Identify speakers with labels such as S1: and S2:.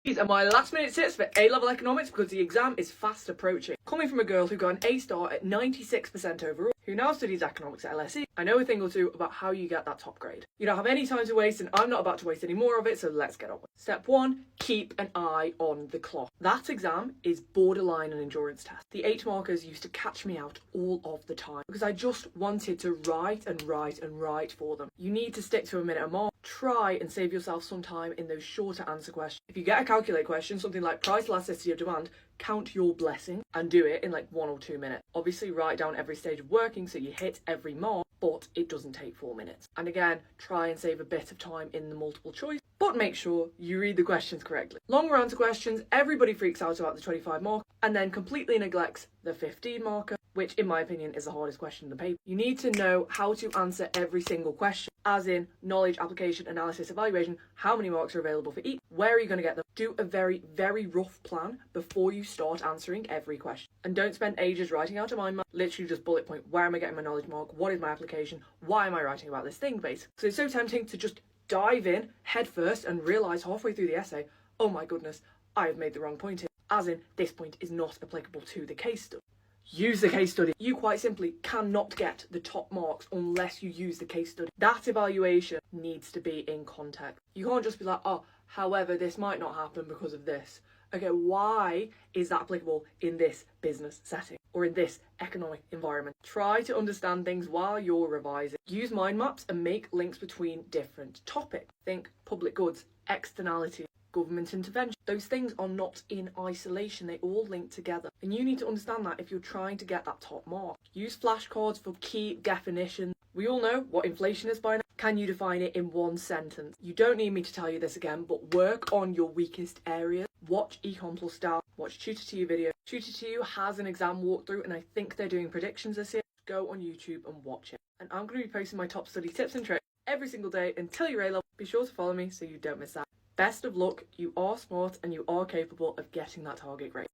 S1: These are my last minute tips for A-level economics because the exam is fast approaching. Coming from a girl who got an A star at 96% overall, who now studies economics at LSE, I know a thing or two about how you get that top grade. You don't have any time to waste and I'm not about to waste any more of it, so let's get on with it. Step 1, keep an eye on the clock. That exam is borderline an endurance test. The H markers used to catch me out all of the time because I just wanted to write and write and write for them. You need to stick to a minute a mark. Try and save yourself some time in those shorter answer questions. If you get a calculate question, something like price elasticity of demand, count your blessing and do it in like 1 or 2 minutes. Obviously write down every stage of working so you hit every mark, but it doesn't take 4 minutes. And again, try and save a bit of time in the multiple choice, but make sure you read the questions correctly. Longer answer questions, everybody freaks out about the 25 mark and then completely neglects the 15 marker, which in my opinion is the hardest question in the paper. You need to know how to answer every single question, as in knowledge, application, analysis, evaluation, how many marks are available for each, where are you going to get them. Do a very, very rough plan before you start answering every question. And don't spend ages writing out a mind map, literally just bullet point, where am I getting my knowledge mark, what is my application, why am I writing about this thing, basically. So it's so tempting to just dive in head first and realise halfway through the essay, oh my goodness, I have made the wrong point here, as in this point is not applicable to the case study. Use the case study. You quite simply cannot get the top marks unless you use the case study. That evaluation needs to be in context. You can't just be like, oh, however, this might not happen because of this. Okay, why is that applicable in this business setting or in this economic environment? Try to understand things while you're revising. Use mind maps and make links between different topics. Think public goods, externality, government intervention. Those things are not in isolation, they all link together. And you need to understand that if you're trying to get that top mark. Use flashcards for key definitions. We all know what inflation is by now. Can you define it in one sentence? You don't need me to tell you this again, but work on your weakest areas. Watch Econ Plus Style, watch Tutor2U video. Tutor2U has an exam walkthrough and I think they're doing predictions this year. Go on YouTube and watch it. And I'm going to be posting my top study tips and tricks every single day until your A-level. Be sure to follow me so you don't miss out. Best of luck, you are smart and you are capable of getting that target grade.